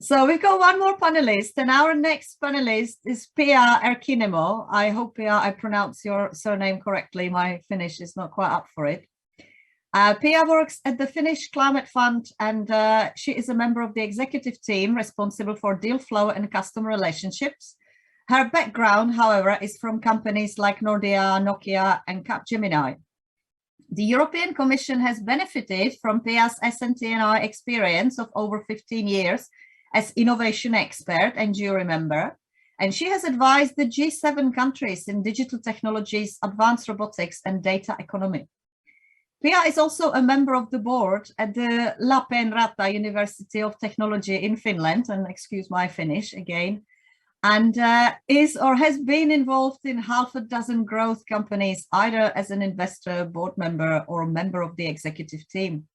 So we've got one more panelist, and our next panelist is Pia Erkinheimo. I hope, Pia, I pronounce your surname correctly. My Finnish is not quite up for it. Pia works at the Finnish Climate Fund, and she is a member of the executive team responsible for deal flow and customer relationships. Her background, however, is from companies like Nordea, Nokia, and Capgemini. The European Commission has benefited from Pia's SNT&I experience of over 15 years as innovation expert and jury member, and she has advised the G7 countries in digital technologies, advanced robotics, and data economy. Pia is also a member of the board at the Lappeenranta University of Technology in Finland, and excuse my Finnish again, and is or has been involved in half a dozen growth companies, either as an investor, board member, or a member of the executive team.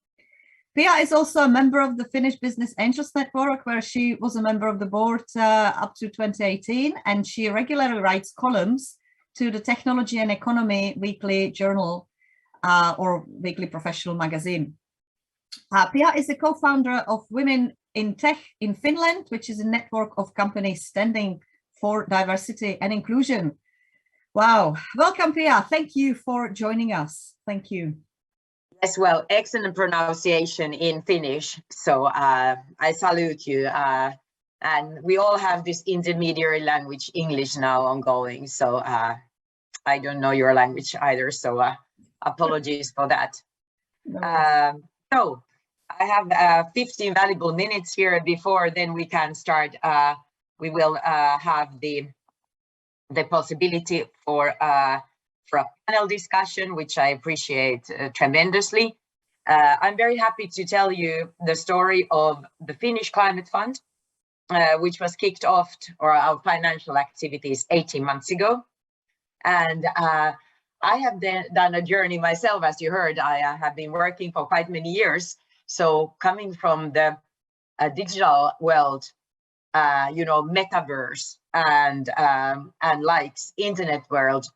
Pia is also a member of the Finnish Business Angels Network, where she was a member of the board up to 2018, and she regularly writes columns to the Technology and Economy weekly journal or weekly professional magazine. Pia is the co-founder of Women in Tech in Finland, which is a network of companies standing for diversity and inclusion. Wow, welcome, Pia. Thank you for joining us. Thank you. Yes, well, excellent pronunciation in Finnish. So I salute you. And we all have this intermediary language, English, now ongoing. So I don't know your language either. So apologies for that. No. So I have 15 valuable minutes here before then we can start. We will have the possibility for a panel discussion, which I appreciate tremendously. I'm very happy to tell you the story of the Finnish Climate Fund, which was kicked off, or our financial activities, 18 months ago. And I have done a journey myself, as you heard. I have been working for quite many years. So coming from the digital world, metaverse and likes internet world,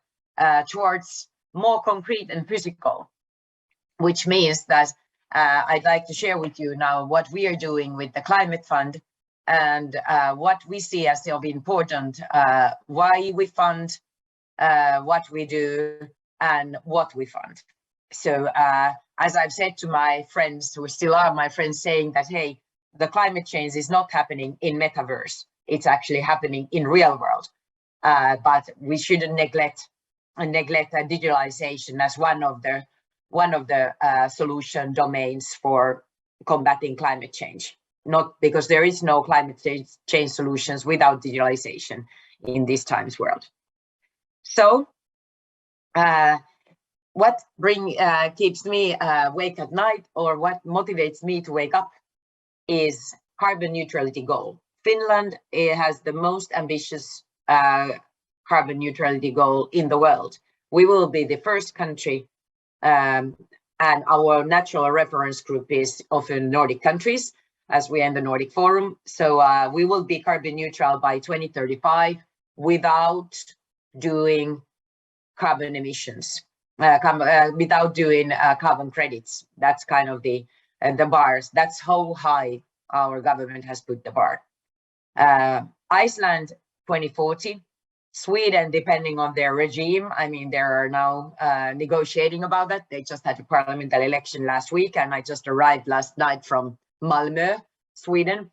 towards more concrete and physical, which means that I'd like to share with you now what we are doing with the Climate Fund and what we see as of important, why we fund, what we do, and what we fund. So as I've said to my friends, who still are my friends, saying that, hey, the climate change is not happening in metaverse. It's actually happening in real world. But we shouldn't neglect digitalization as one of the solution domains for combating climate change. Not because there is no climate change solutions without digitalization in this times world. So what keeps me awake at night, or what motivates me to wake up, is carbon neutrality goal. Finland has the most ambitious carbon neutrality goal in the world. We will be the first country, and our natural reference group is often Nordic countries, as we are in the Nordic Forum. So we will be carbon neutral by 2035 without doing carbon emissions, without doing carbon credits. That's kind of the bars. That's how high our government has put the bar. Iceland 2040, Sweden, depending on their regime. I mean, they are now negotiating about that. They just had a parliamentary election last week, and I just arrived last night from Malmö, Sweden.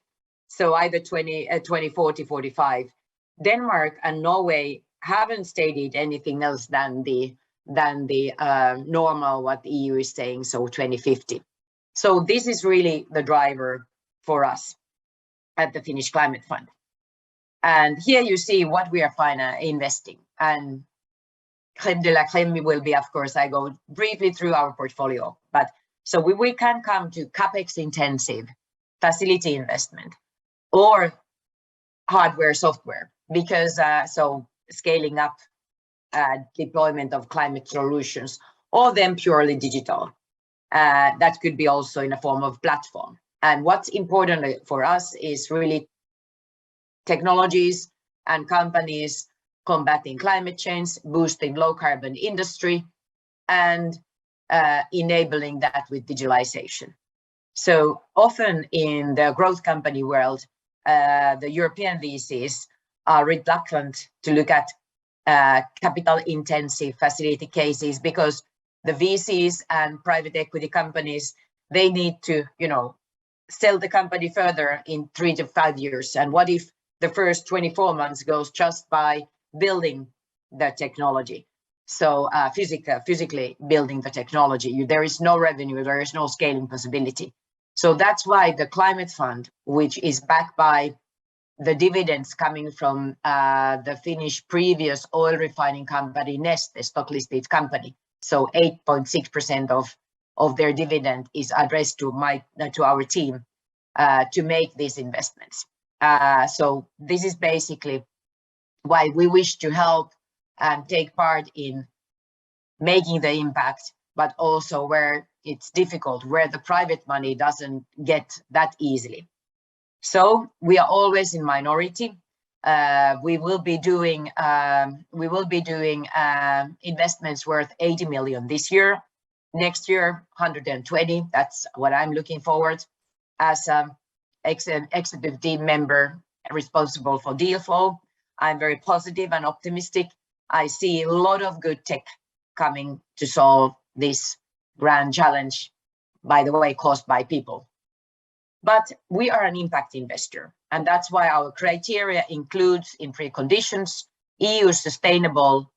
So either 2040, 45. Denmark and Norway haven't stated anything else than the normal what the EU is saying, so 2050. So this is really the driver for us at the Finnish Climate Fund. And here you see what we are investing. And crème de la crème will be, of course, I go briefly through our portfolio. But so we can come to CapEx intensive facility investment or hardware, software, because so scaling up deployment of climate solutions, or then purely digital. That could be also in a form of platform. And what's important for us is really technologies and companies combating climate change, boosting low carbon industry, and enabling that with digitalization. So often in the growth company world, the European VCs are reluctant to look at capital-intensive facility cases, because the VCs and private equity companies, they need to, sell the company further in 3 to 5 years. And what if the first 24 months goes just by building the technology? So physically building the technology, there is no revenue, there is no scaling possibility. So that's why the climate fund, which is backed by the dividends coming from the Finnish previous oil refining company, Neste, stock listed company. So 8.6% of their dividend is addressed to our team to make these investments. So this is basically why we wish to help and take part in making the impact, but also where it's difficult, where the private money doesn't get that easily. So we are always in minority. We will be doing investments worth 80 million this year. Next year, 120. That's what I'm looking forward as an executive team member responsible for deal flow. I'm very positive and optimistic. I see a lot of good tech coming to solve this grand challenge, by the way, caused by people. But we are an impact investor, and that's why our criteria includes in preconditions EU sustainable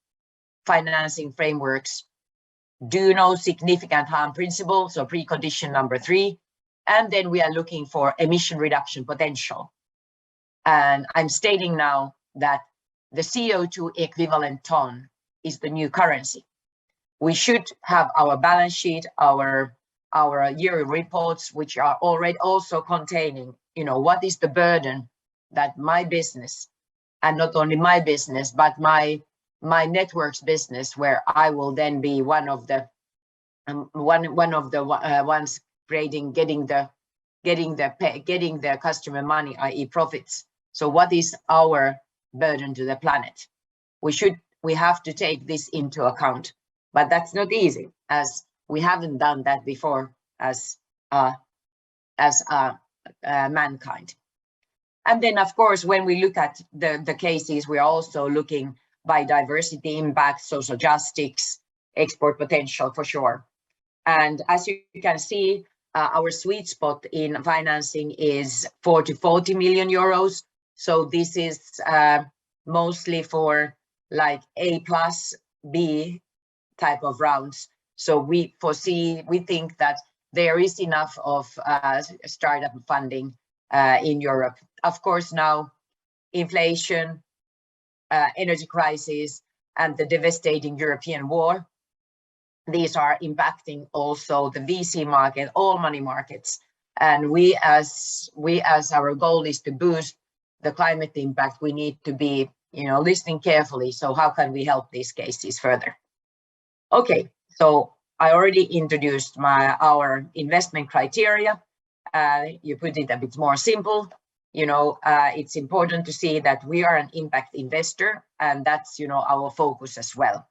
financing frameworks, do no significant harm principle, so precondition number 3, and then we are looking for emission reduction potential. And I'm stating now that the CO2 equivalent ton is the new currency. We should have our balance sheet, our yearly reports, which are already also containing, what is the burden that my business, and not only my business, but my network's business, where I will then be one of the ones getting the customer money, i.e. profits. So what is our burden to the planet? We have to take this into account, but that's not easy, as we haven't done that before as mankind. And then, of course, when we look at the cases, we are also looking biodiversity impact, social justice, export potential for sure. And as you can see, our sweet spot in financing is 40 to 40 million euros. So this is mostly for like A+, B type of rounds. So we think that there is enough of startup funding in Europe. Of course, now inflation, energy crisis, and the devastating European war, these are impacting also the VC market, all money markets. And we as our goal is to boost the climate impact, we need to be, listening carefully. So how can we help these cases further? Okay, so I already introduced our investment criteria. You put it a bit more simple. It's important to see that we are an impact investor, and that's, our focus as well.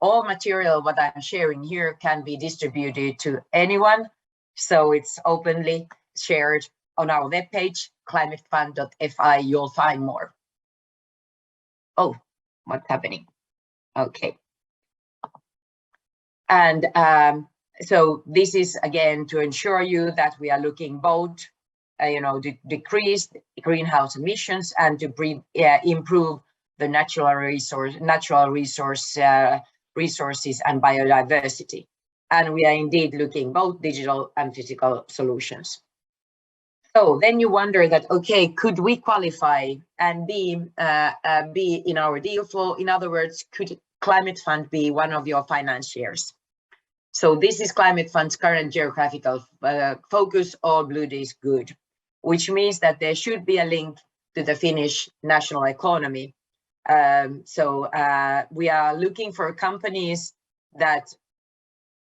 All material what I'm sharing here can be distributed to anyone, so it's openly shared on our webpage, climatefund.fi. You'll find more. Oh, what's happening? Okay. And so this is again to ensure you that we are looking both, to decrease greenhouse emissions and to improve the natural resources and biodiversity. And we are indeed looking both digital and physical solutions. So then you wonder that, okay, could we qualify and be in our deal flow? In other words, could Climate Fund be one of your financiers? So this is Climate Fund's current geographical focus, all blue is good, which means that there should be a link to the Finnish national economy. So we are looking for companies that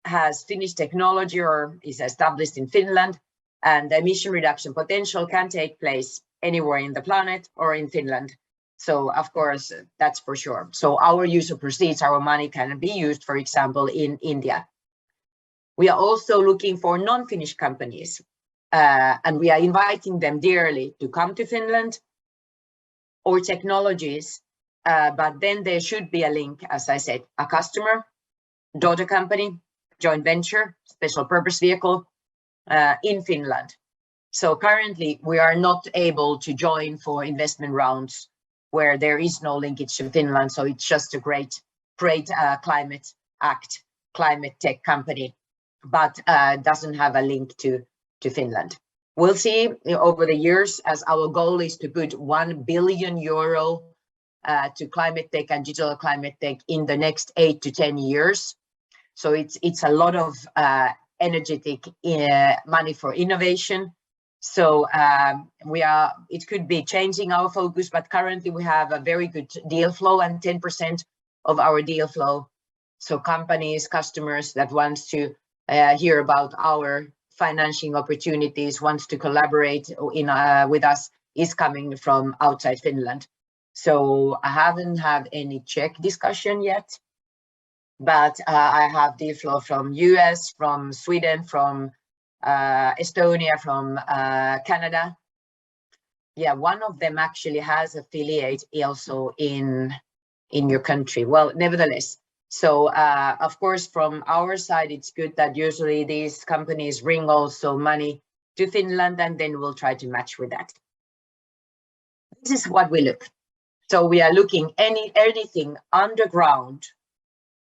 has Finnish technology or is established in Finland, and the emission reduction potential can take place anywhere in the planet or in Finland. So of course, that's for sure. So our use of proceeds, our money can be used, for example, in India. We are also looking for non-Finnish companies and we are inviting them dearly to come to Finland, or technologies, but then there should be a link, as I said, a customer, daughter company, joint venture, special purpose vehicle in Finland. So currently we are not able to join for investment rounds where there is no linkage to Finland. So it's just a great climate act, climate tech company, but doesn't have a link to Finland. We'll see over the years, as our goal is to put 1 billion euro to climate tech and digital climate tech in the next 8 to 10 years. So it's a lot of energetic money for innovation. So it could be changing our focus, but currently we have a very good deal flow, and 10% of our deal flow. So companies, customers that wants to hear about our financing opportunities, wants to collaborate with us, is coming from outside Finland. So I haven't had any Czech discussion yet, but I have deal flow from US, from Sweden, from Estonia, from Canada. Yeah, one of them actually has affiliate also in your country. Well, nevertheless, so of course from our side it's good that usually these companies bring also money to Finland, and then we'll try to match with that. This is what we look. So we are looking anything underground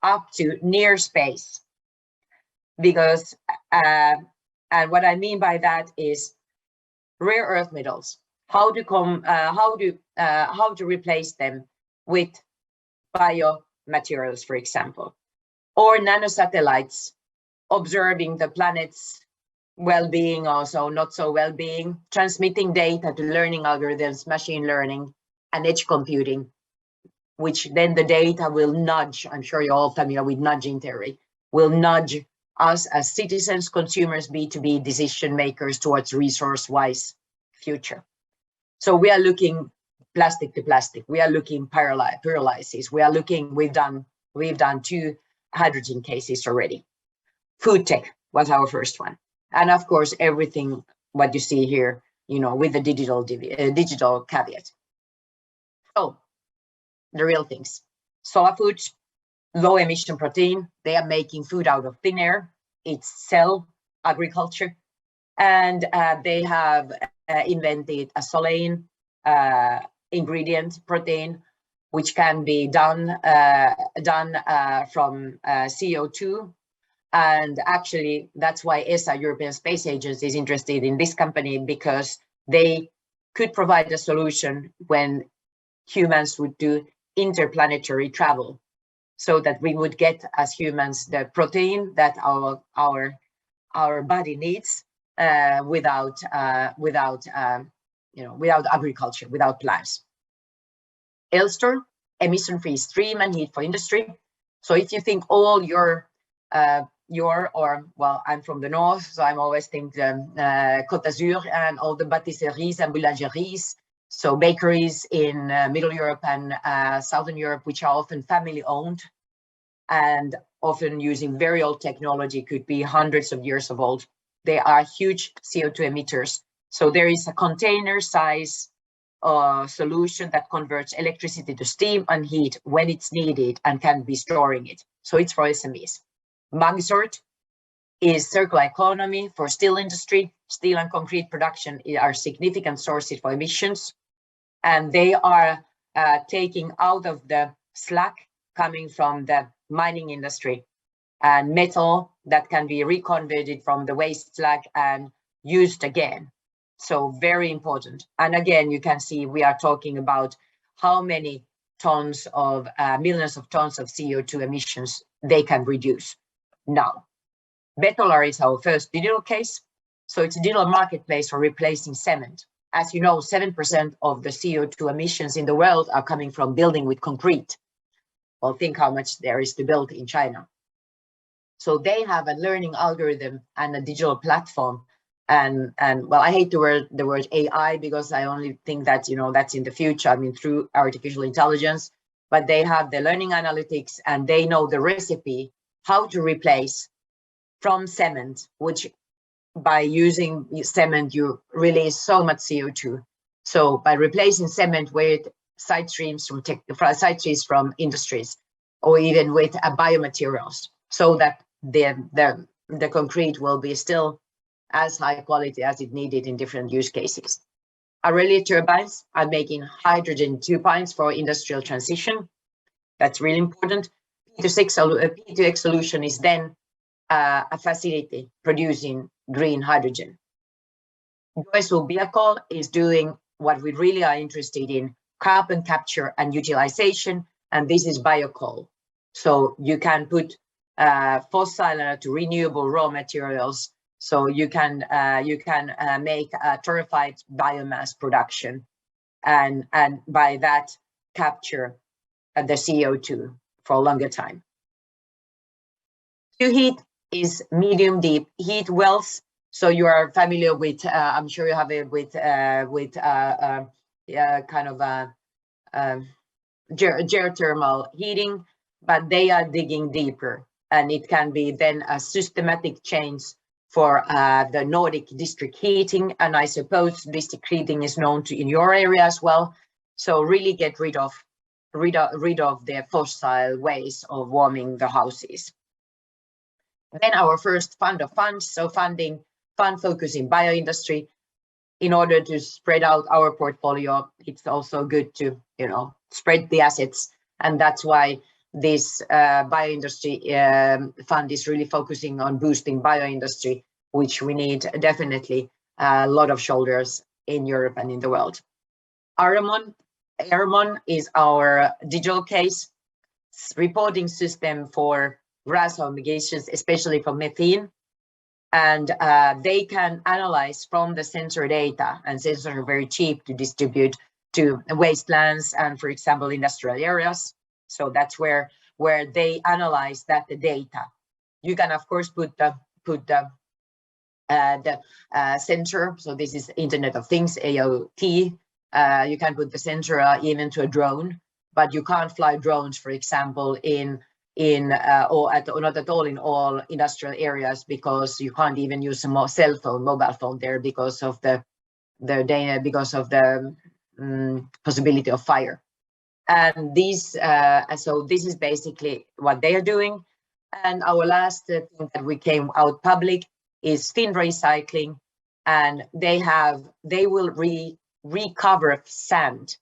up to near space, because and what I mean by that is rare earth metals, how to replace them with biomaterials, for example, or nanosatellites observing the planet's well-being, also not so well-being, transmitting data to learning algorithms, machine learning, and edge computing, which then the data will nudge. I'm sure you're all familiar with nudging theory, will nudge us as citizens, consumers, B2B decision makers towards resource-wise future. So we are looking plastic to plastic. We are looking pyrolysis. We are looking, we've done 2 hydrogen cases already. Food tech was our first one. And of course, everything what you see here, with the digital caveat. So the real things. Solar foods, low emission protein. They are making food out of thin air. It's cell agriculture. And they have invented a solein ingredient protein, which can be done from CO2. And actually, that's why ESA, European Space Agency, is interested in this company, because they could provide a solution when humans would do interplanetary travel, so that we would get as humans the protein that our body needs without agriculture, without plants. Elster, emission-free steam and heat for industry. So if you think all I'm from the north, so I'm always thinking Côte d'Azur and all the pâtisseries and boulangeries. So bakeries in Middle Europe and Southern Europe, which are often family owned and often using very old technology, could be hundreds of years of old. They are huge CO2 emitters. So there is a container size solution that converts electricity to steam and heat when it's needed and can be storing it. So it's for SMEs. Magsort is circular economy for steel industry. Steel and concrete production are significant sources for emissions. And they are taking out of the slack coming from the mining industry and metal that can be reconverted from the waste slag and used again. So very important. And again, you can see we are talking about how many tons of millions of tons of CO2 emissions they can reduce. Now, Betolar is our first digital case. So it's a digital marketplace for replacing cement. As you know, 7% of the CO2 emissions in the world are coming from building with concrete. Well, think how much there is to build in China. So they have a learning algorithm and a digital platform. And well, I hate the word AI, because I only think that, that's in the future, through artificial intelligence, but they have the learning analytics and they know the recipe, how to replace from cement, which by using cement, you release so much CO2. So by replacing cement with side streams from industries, or even with biomaterials, so that the concrete will be still as high quality as it needed in different use cases. Aurelia turbines are making hydrogen turbines for industrial transition. That's really important. P2X solution is then a facility producing green hydrogen. Joensuu Biocol is doing what we really are interested in, carbon capture and utilization, and this is biocol. So you can put fossil to renewable raw materials. So you can make torrefied biomass production, and by that capture the CO2 for a longer time. Heat is medium deep heat wells. So you are familiar with, I'm sure you have it with kind of geothermal heating, but they are digging deeper, and it can be then a systematic change for the Nordic district heating, and I suppose district heating is known to in your area as well. So really get rid of the fossil ways of warming the houses. Then our first fund of funds, so fund focusing bioindustry. In order to spread out our portfolio, it's also good to spread the assets, and that's why this bioindustry fund is really focusing on boosting bioindustry, which we need definitely a lot of shoulders in Europe and in the world. Airmon is our digital case reporting system for greenhouse gases, especially for methane. And they can analyze from the sensor data, and sensors are very cheap to distribute to wastelands and, for example, industrial areas. So that's where they analyze the data. You can, of course, put the sensor. So this is Internet of Things, IoT. You can put the sensor even to a drone, but you can't fly drones, for example, not at all in all industrial areas, because you can't even use a mobile phone there because of the possibility of fire. And so this is basically what they are doing. And our last thing that we came out public is Fin Recycling, and they will recover sand.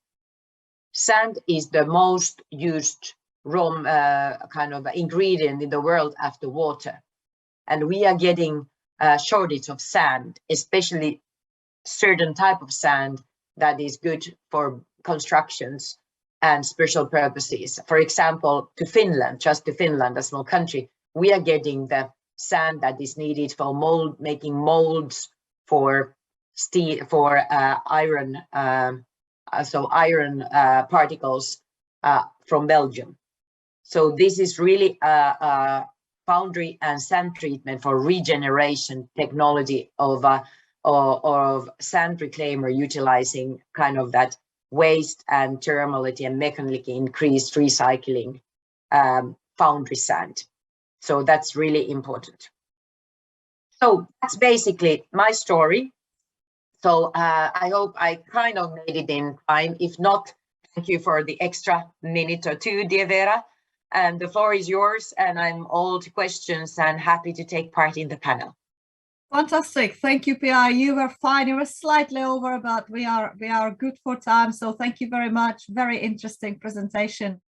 Sand is the most used raw kind of ingredient in the world after water, and we are getting a shortage of sand, especially certain type of sand that is good for constructions and special purposes. For example, to Finland, a small country, we are getting the sand that is needed for making molds for steel, for iron, iron particles from Belgium. So this is really a foundry and sand treatment for regeneration technology of sand reclaimer, utilizing kind of that waste and thermality and mechanically increased recycling foundry sand. So that's really important. So that's basically my story. So I hope I kind of made it in time. If not, thank you for the extra minute or two, dear Vera. And the floor is yours, and I'm all to questions and happy to take part in the panel. Fantastic. Thank you, Pia. You were fine. You were slightly over, but we are good for time. So thank you very much. Very interesting presentation.